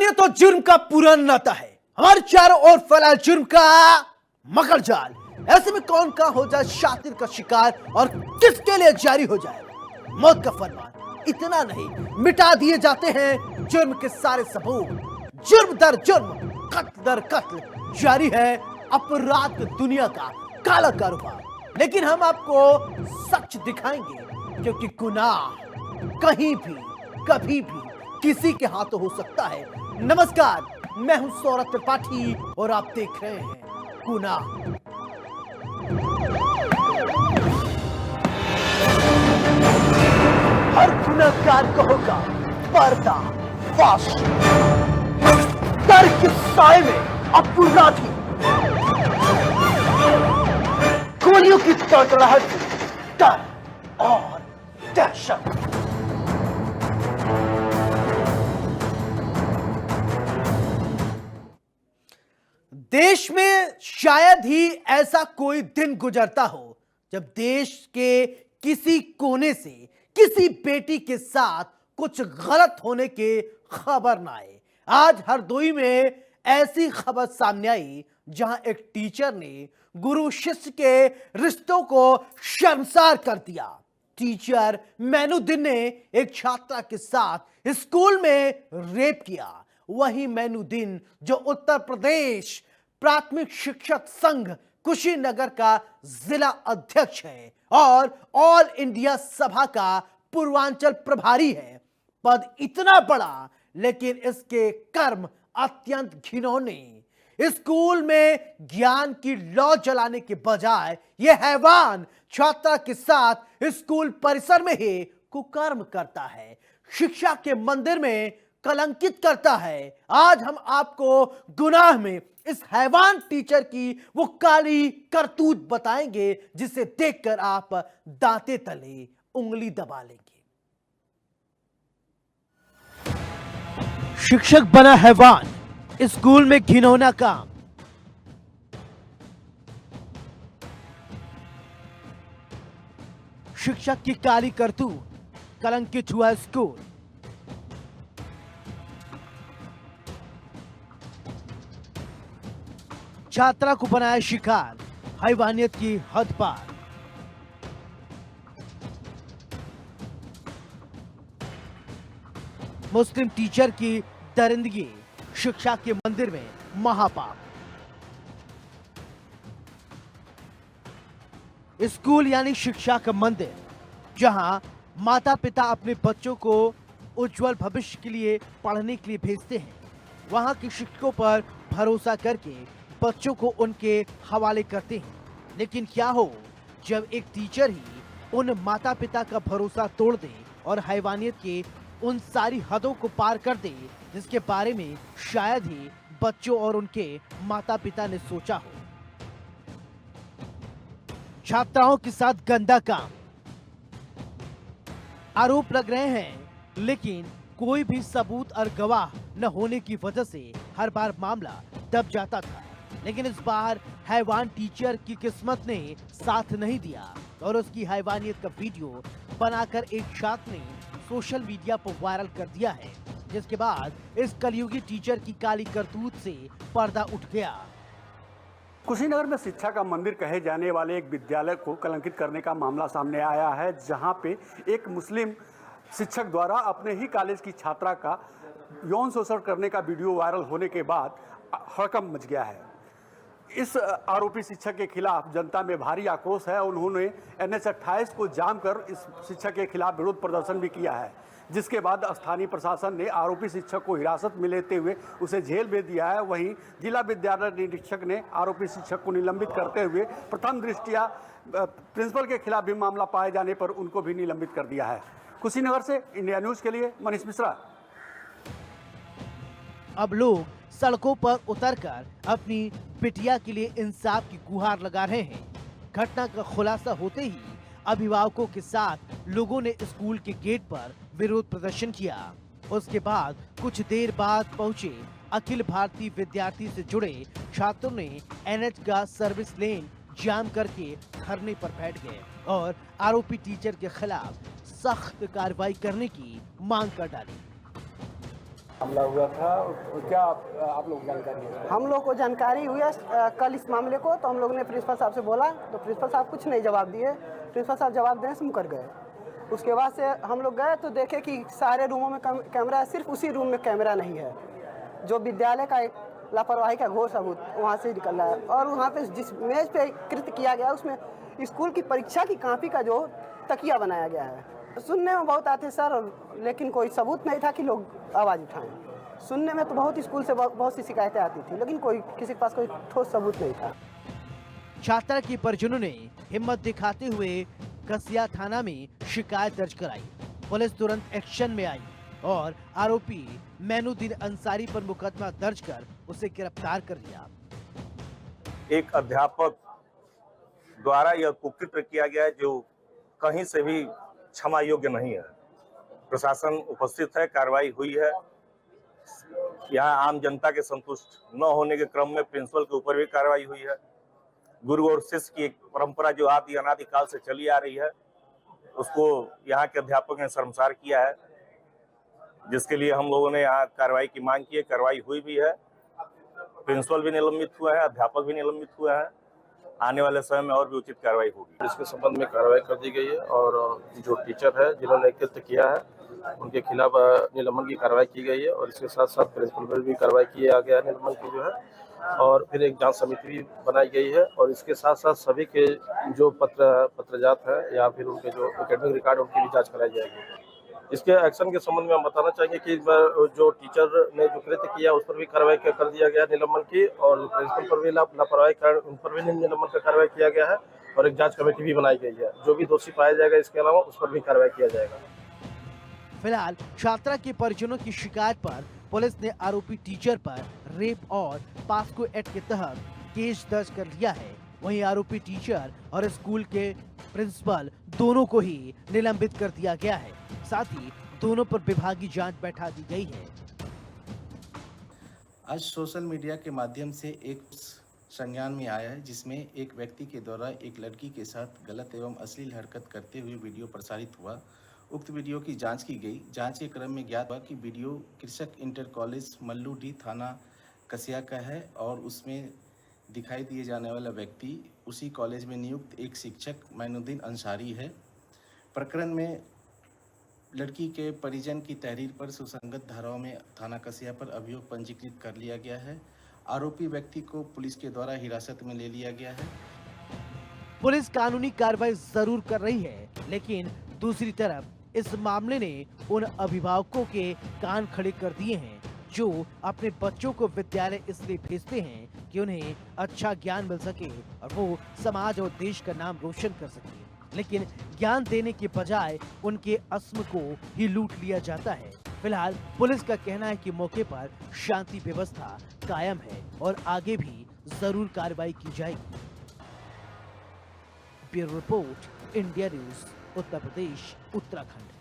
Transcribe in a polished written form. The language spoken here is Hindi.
हैवानियत तो जुर्म का पूरा नाता है। हमारे चारों ओर फैला जुर्म का मकर जाल। ऐसे में कौन का हो जाए शातिर का शिकार और किसके लिए जारी हो जाए मौत का फरमान। इतना नहीं, मिटा दिए जाते हैं जुर्म के सारे सबूत। जुर्म दर जुर्म, कत्ल दर कत्ल जारी है अपराध दुनिया का काला कारोबार। लेकिन हम आपको सच दिखाएंगे, क्योंकि गुनाह कहीं भी कभी भी किसी के हाथों हो सकता है। नमस्कार, मैं हूं सौरभ त्रिपाठी और आप देख रहे हैं गुनाह। हर गुनहगार को होगा पर्दा फाश। डर के साए में अपराधी गोलियों की तड़तड़ाहट से डर और दहशत। देश में शायद ही ऐसा कोई दिन गुजरता हो जब देश के किसी कोने से किसी बेटी के साथ कुछ गलत होने की खबर ना आए। आज हरदोई में ऐसी खबर सामने आई जहां एक टीचर ने गुरु शिष्य के रिश्तों को शर्मसार कर दिया। टीचर मैनुद्दीन ने एक छात्रा के साथ स्कूल में रेप किया। वही मैनुद्दीन जो उत्तर प्रदेश प्राथमिक शिक्षक संघ कुशीनगर का जिला अध्यक्ष है और ऑल इंडिया सभा का पूर्वांचल प्रभारी है। पद इतना बड़ा, लेकिन इसके कर्म अत्यंत घिनौने। स्कूल में ज्ञान की लौ जलाने के बजाय यह हैवान छात्रा के साथ स्कूल परिसर में ही कुकर्म करता है, शिक्षा के मंदिर में कलंकित करता है। आज हम आपको गुनाह में इस हैवान टीचर की वो काली करतूत बताएंगे जिसे देखकर आप दांते तले उंगली दबा लेंगे। शिक्षक बना हैवान, स्कूल में घिनौना काम। शिक्षक की काली करतूत, कलंकित हुआ स्कूल। छात्रा को बनाया शिकार, हैवानियत की हद पार। मुस्लिम टीचर की दरिंदगी, शिक्षा के मंदिर में महापाप। स्कूल यानी शिक्षा का मंदिर, जहां माता पिता अपने बच्चों को उज्जवल भविष्य के लिए पढ़ने के लिए भेजते हैं। वहां के शिक्षकों पर भरोसा करके बच्चों को उनके हवाले करते हैं। लेकिन क्या हो जब एक टीचर ही उन माता पिता का भरोसा तोड़ दे और हैवानियत के उन सारी हदों को पार कर दे जिसके बारे में शायद ही बच्चों और उनके माता पिता ने सोचा हो। छात्राओं के साथ गंदा काम, आरोप लग रहे हैं, लेकिन कोई भी सबूत और गवाह न होने की वजह से हर बार मामला दब जाता था। लेकिन इस बार हैवान टीचर की किस्मत ने साथ नहीं दिया और उसकी हैवानियत का वीडियो बनाकर एक छात्र ने सोशल मीडिया पर वायरल कर दिया है, जिसके बाद इस कलयुगी टीचर की काली करतूत से पर्दा उठ गया। कुशीनगर में शिक्षा का मंदिर कहे जाने वाले एक विद्यालय को कलंकित करने का मामला सामने आया है, जहां पे एक मुस्लिम शिक्षक द्वारा अपने ही कॉलेज की छात्रा का यौन शोषण करने का वीडियो वायरल होने के बाद हड़कंप मच गया है। इस आरोपी शिक्षक के खिलाफ जनता में भारी आक्रोश है। उन्होंने NH 28 को जाम कर इस शिक्षक के खिलाफ विरोध प्रदर्शन भी किया है, जिसके बाद स्थानीय प्रशासन ने आरोपी शिक्षक को हिरासत में लेते हुए उसे जेल भेज दिया है। वहीं जिला विद्यालय निरीक्षक ने आरोपी शिक्षक को निलंबित करते हुए प्रथम दृष्टया प्रिंसिपल के खिलाफ भी मामला पाए जाने पर उनको भी निलंबित कर दिया है। कुशीनगर से इंडिया न्यूज के लिए मनीष मिश्रा। अब लोग सड़कों पर उतरकर अपनी बिटिया के लिए इंसाफ की गुहार लगा रहे हैं। घटना का खुलासा होते ही अभिभावकों के साथ लोगों ने स्कूल के गेट पर विरोध प्रदर्शन किया। उसके बाद कुछ देर बाद पहुंचे अखिल भारतीय विद्यार्थी से जुड़े छात्रों ने NH का सर्विस लेन जाम करके धरने पर बैठ गए और आरोपी टीचर के खिलाफ सख्त कार्रवाई करने की मांग कर डाली। हमला हुआ था, क्या आप लोग जानकारी है? हम लोग को जानकारी हुई है कल इस मामले को, तो हम लोग ने प्रिंसिपल साहब से बोला, तो प्रिंसिपल साहब कुछ नहीं जवाब दिए। प्रिंसिपल साहब जवाब देने से मुकर गए। उसके बाद से हम लोग गए तो देखे कि सारे रूमों में कैमरा है, सिर्फ उसी रूम में कैमरा नहीं है। जो विद्यालय का एक लापरवाही का घोर सबूत वहाँ से निकल रहा है। और वहाँ पे जिस मेज पे कृत्य किया गया उसमें स्कूल की परीक्षा की कॉपी का जो तकिया बनाया गया है। सुनने में बहुत आते सर, लेकिन कोई सबूत नहीं था कि लोग आवाज़ उठाएं। सुनने में तो बहुत स्कूल से बहुत सी शिकायतें आती थी, लेकिन कोई किसी के पास कोई ठोस सबूत नहीं था। छात्रा के परिजनों ने हिम्मत दिखाते हुए कसिया थाना में शिकायत दर्ज कराई। पुलिस तुरंत एक्शन में आई और आरोपी मैनुद्दीन अंसारी पर मुकदमा दर्ज कर उसे गिरफ्तार कर लिया। एक अध्यापक द्वारा यह कुकृत्य किया गया है जो कहीं से भी क्षमा योग्य नहीं है। प्रशासन उपस्थित है, कार्रवाई हुई है। यहाँ आम जनता के संतुष्ट न होने के क्रम में प्रिंसिपल के ऊपर भी कार्रवाई हुई है। गुरु और शिष्य की एक परंपरा जो आदि अनादि काल से चली आ रही है, उसको यहाँ के अध्यापक ने शर्मसार किया है, जिसके लिए हम लोगों ने यहाँ कार्रवाई की मांग की है। कार्रवाई हुई भी है। प्रिंसिपल भी निलंबित हुए हैं, अध्यापक भी निलंबित हुए हैं। आने वाले समय में और भी उचित कार्रवाई होगी। इसके संबंध में कार्रवाई कर दी गई है और जो टीचर है जिन्होंने कृत्य किया है उनके खिलाफ निलंबन की कार्रवाई की गई है और इसके साथ साथ प्रिंसिपल पर भी कार्रवाई किया गया है निलंबन की जो है, और फिर एक जांच समिति भी बनाई गई है और इसके साथ साथ सभी के जो पत्रजात है या फिर उनके जो एकेडमिक रिकॉर्ड उनकी भी जाँच कराई जाएगी। इसके एक्शन के संबंध में हम बताना चाहेंगे कि जो टीचर ने जो कृत्य किया उस पर भी कार्रवाई कर दिया गया निलंबन की, और प्रिंसिपल पर भी लापरवाही उन पर भी निलंबन का कार्रवाई किया गया है और एक जांच कमेटी भी बनाई गई है। जो भी दोषी पाया जाएगा इसके अलावा उस पर भी कार्रवाई किया जाएगा। फिलहाल छात्रा के परिजनों की शिकायत पर पुलिस ने आरोपी टीचर पर रेप और पास्को एक्ट के तहत केस दर्ज कर लिया है। वहीं आरोपी टीचर और स्कूल के प्रिंसिपल दोनों को ही निलंबित कर दिया गया है। साथ ही दोनों पर विभागीय जांच बैठा दी गई है। आज सोशल मीडिया के माध्यम से एक संज्ञान में आया है जिसमें एक व्यक्ति के द्वारा एक लड़की के साथ गलत एवं अश्लील हरकत करते हुए वीडियो प्रसारित हुआ। उक्त वीडियो की जांच की गई। जांच के क्रम में ज्ञात हुआ कि वीडियो कृषक इंटर कॉलेज मल्लूडी थाना कसिया का है और उसमें दिखाई दिए जाने वाला व्यक्ति उसी कॉलेज में नियुक्त एक शिक्षक मैनुद्दीन अंसारी है। प्रकरण में लड़की के परिजन की तहरीर पर सुसंगत धाराओं में थाना कसिया पर अभियोग पंजीकृत कर लिया गया है। आरोपी व्यक्ति को पुलिस के द्वारा हिरासत में ले लिया गया है। पुलिस कानूनी कार्रवाई जरूर कर रही है, लेकिन दूसरी तरफ इस मामले ने उन अभिभावकों के कान खड़े कर दिए हैं जो अपने बच्चों को विद्यालय इसलिए भेजते हैं कि उन्हें अच्छा ज्ञान मिल सके और वो समाज और देश का नाम रोशन कर सके, लेकिन ज्ञान देने के बजाय उनके अस्म को ही लूट लिया जाता है। फिलहाल पुलिस का कहना है कि मौके पर शांति व्यवस्था कायम है और आगे भी जरूर कार्रवाई की जाएगी। Bureau report, India news, Uttar Pradesh, Uttarakhand.